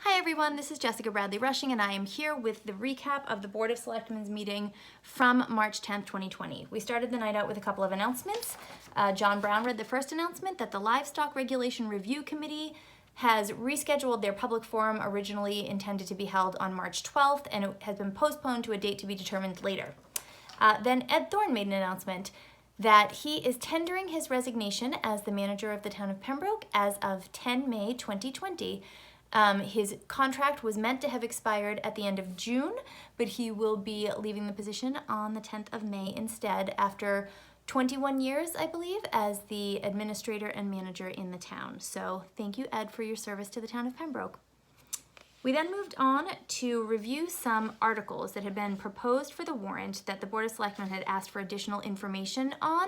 Hi everyone, this is Jessica Bradley Rushing and I am here with the recap of the Board of Selectmen's meeting from March 10th, 2020. We started the night out with a couple of announcements. John Brown read the first announcement that the Livestock Regulation Review Committee has rescheduled their public forum originally intended to be held on March 12th and it has been postponed to a date to be determined later. Then Ed Thorne made an announcement that he is tendering his resignation as the manager of the town of Pembroke as of 10 May 2020. His contract was meant to have expired at the end of June, but he will be leaving the position on the 10th of May instead after 21 years, I believe, as the administrator and manager in the town. So thank you, Ed, for your service to the town of Pembroke. We then moved on to review some articles that had been proposed for the warrant that the Board of Selectmen had asked for additional information on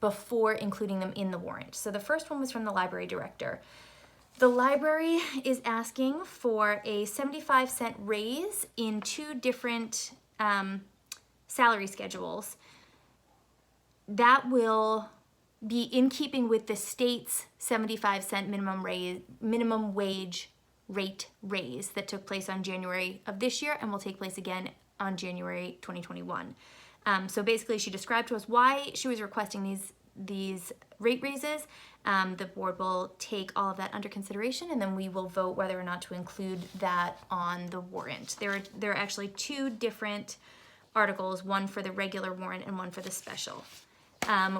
before including them in the warrant. So the first one was from the library director. The library is asking for a 75-cent raise in two different salary schedules. That will be in keeping with the state's 75-cent minimum wage rate raise that took place on January of this year and will take place again on January 2021. So basically she described to us why she was requesting these rate raises. The board will take all of that under consideration and then we will vote whether or not to include that on the warrant. There are actually two different articles, one for the regular warrant and one for the special.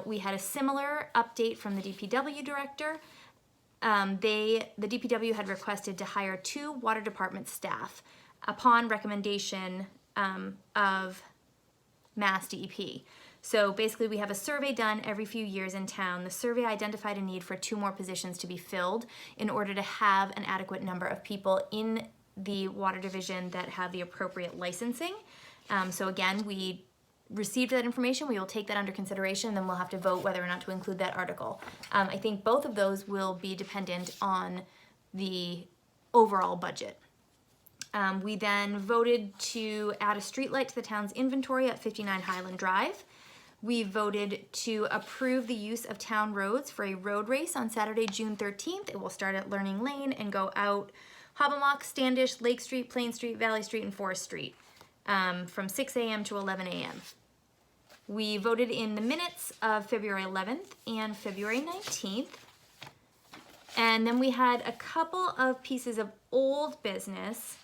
We had a similar update from the DPW director. The DPW had requested to hire 2 water department staff upon recommendation of Mass DEP. So basically we have a survey done every few years in town. The survey identified a need for 2 more positions to be filled in order to have an adequate number of people in the water division that have the appropriate licensing. So again, we received that information. We will take that under consideration, then we'll have to vote whether or not to include that article. I think both of those will be dependent on the overall budget. We then voted to add a streetlight to the town's inventory at 59 Highland Drive. We voted to approve the use of town roads for a road race on Saturday, June 13th. It will start at Learning Lane and go out Hobbamock, Standish, Lake Street, Plain Street, Valley Street, and Forest Street from 6 a.m. to 11 a.m. We voted in the minutes of February 11th and February 19th. And then we had a couple of pieces of old business.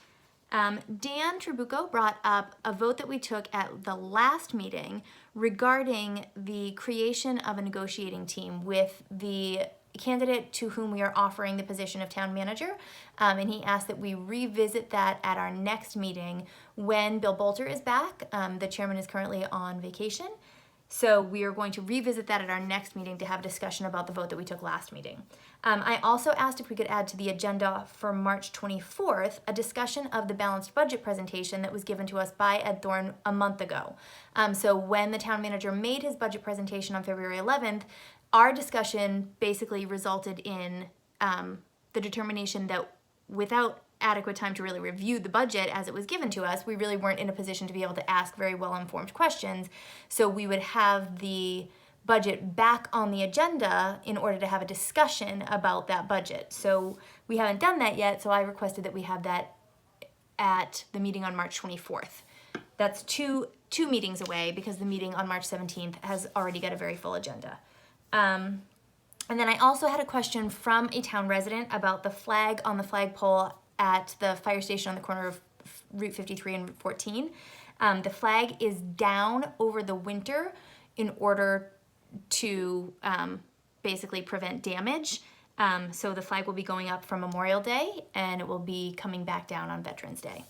Dan Trabucco brought up a vote that we took at the last meeting regarding the creation of a negotiating team with the candidate to whom we are offering the position of town manager. And he asked that we revisit that at our next meeting when Bill Bolter is back. The chairman is currently on vacation. So we are going to revisit that at our next meeting to have a discussion about the vote that we took last meeting. I also asked if we could add to the agenda for March 24th a discussion of the balanced budget presentation that was given to us by Ed Thorne a month ago. So when the town manager made his budget presentation on February 11th, our discussion basically resulted in the determination that without adequate time to really review the budget as it was given to us, we really weren't in a position to be able to ask very well-informed questions. So we would have the budget back on the agenda in order to have a discussion about that budget. So we haven't done that yet, so I requested that we have that at the meeting on March 24th. That's two meetings away because the meeting on March 17th has already got a very full agenda. And then I also had a question from a town resident about the flag on the flagpole at the fire station on the corner of Route 53 and Route 14. The flag is down over the winter in order to basically prevent damage. So the flag will be going up from Memorial Day and it will be coming back down on Veterans Day.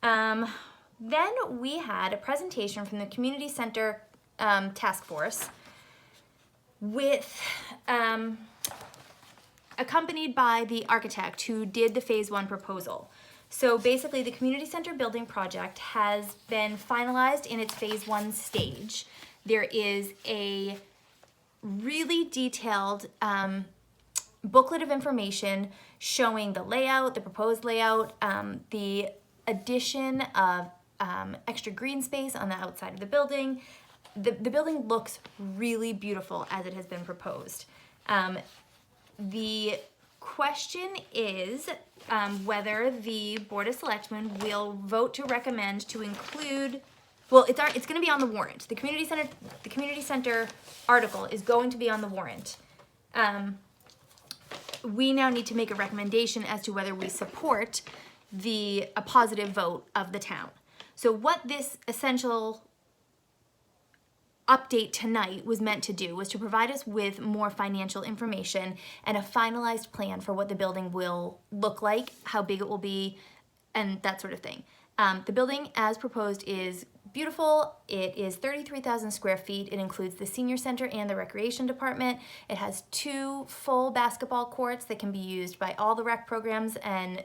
Then we had a presentation from the Community Center Task Force with accompanied by the architect who did the phase 1 proposal. So basically the community center building project has been finalized in its phase 1 stage. There is a really detailed booklet of information showing the layout, the proposed layout, the addition of extra green space on the outside of the building. The building looks really beautiful as it has been proposed. The question is whether the Board of Selectmen will vote to recommend to include, well, it's going to be on the warrant. The community center article is going to be on the warrant. We now need to make a recommendation as to whether we support a positive vote of the town. So what this essential update tonight was meant to do was to provide us with more financial information and a finalized plan for what the building will look like, how big it will be, and that sort of thing. The building as proposed is beautiful. It is 33,000 square feet. It includes the senior center and the recreation department. It has 2 full basketball courts that can be used by all the rec programs and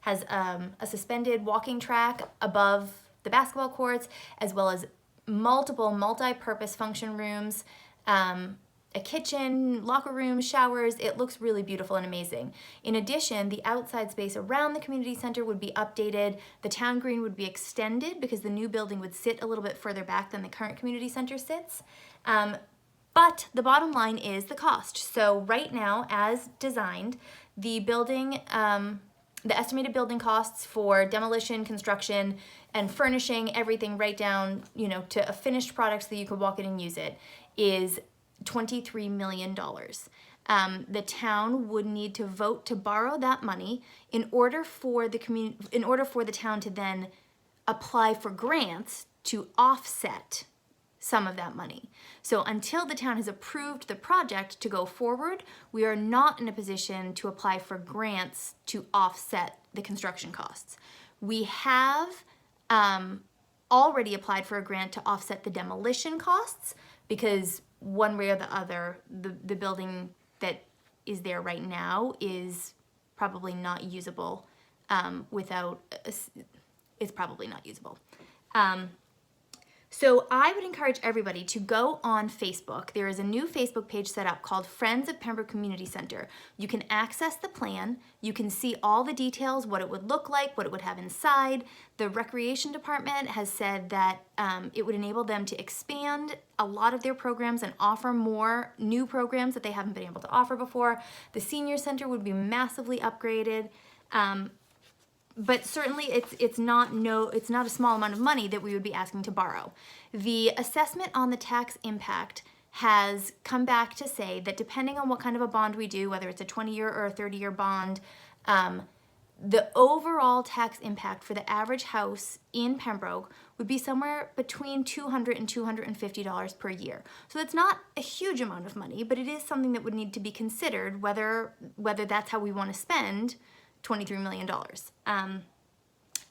has a suspended walking track above the basketball courts, as well as multiple multi-purpose function rooms, a kitchen, locker rooms, showers. It looks really beautiful and amazing. In addition, the outside space around the community center would be updated. The town green would be extended because the new building would sit a little bit further back than the current community center sits. But the bottom line is the cost. So right now, as designed, the building, the estimated building costs for demolition, construction, and furnishing everything right down, to a finished product so that you could walk in and use it is $23 million. The town would need to vote to borrow that money in order for the town to then apply for grants to offset some of that money. So until the town has approved the project to go forward, we are not in a position to apply for grants to offset the construction costs. We have already applied for a grant to offset the demolition costs because one way or the other, the building that is there right now is probably not usable it's probably not usable. So I would encourage everybody to go on Facebook. There is a new Facebook page set up called Friends of Pembroke Community Center. You can access the plan. You can see all the details, what it would look like, what it would have inside. The recreation department has said that it would enable them to expand a lot of their programs and offer more new programs that they haven't been able to offer before. The senior center would be massively upgraded. But certainly it's not a small amount of money that we would be asking to borrow. The assessment on the tax impact has come back to say that depending on what kind of a bond we do, whether it's a 20-year or a 30-year bond, the overall tax impact for the average house in Pembroke would be somewhere between $200 and $250 per year. So it's not a huge amount of money, but it is something that would need to be considered whether that's how we want to spend $23 million.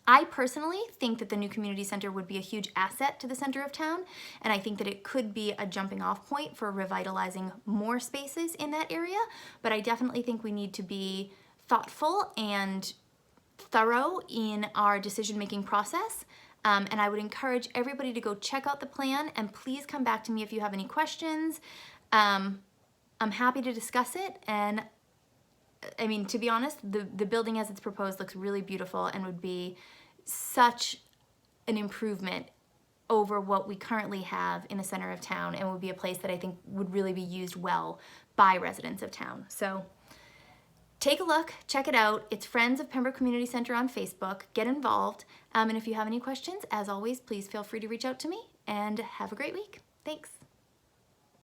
I personally think that the new community center would be a huge asset to the center of town, and I think that it could be a jumping off point for revitalizing more spaces in that area, but I definitely think we need to be thoughtful and thorough in our decision-making process, and I would encourage everybody to go check out the plan, and please come back to me if you have any questions. I'm happy to discuss it, and I mean, to be honest, the building as it's proposed looks really beautiful and would be such an improvement over what we currently have in the center of town, and would be a place that I think would really be used well by residents of town. So take a look, check it out. It's Friends of Pembroke Community Center on Facebook. Get involved. And if you have any questions, as always, please feel free to reach out to me, and have a great week. Thanks.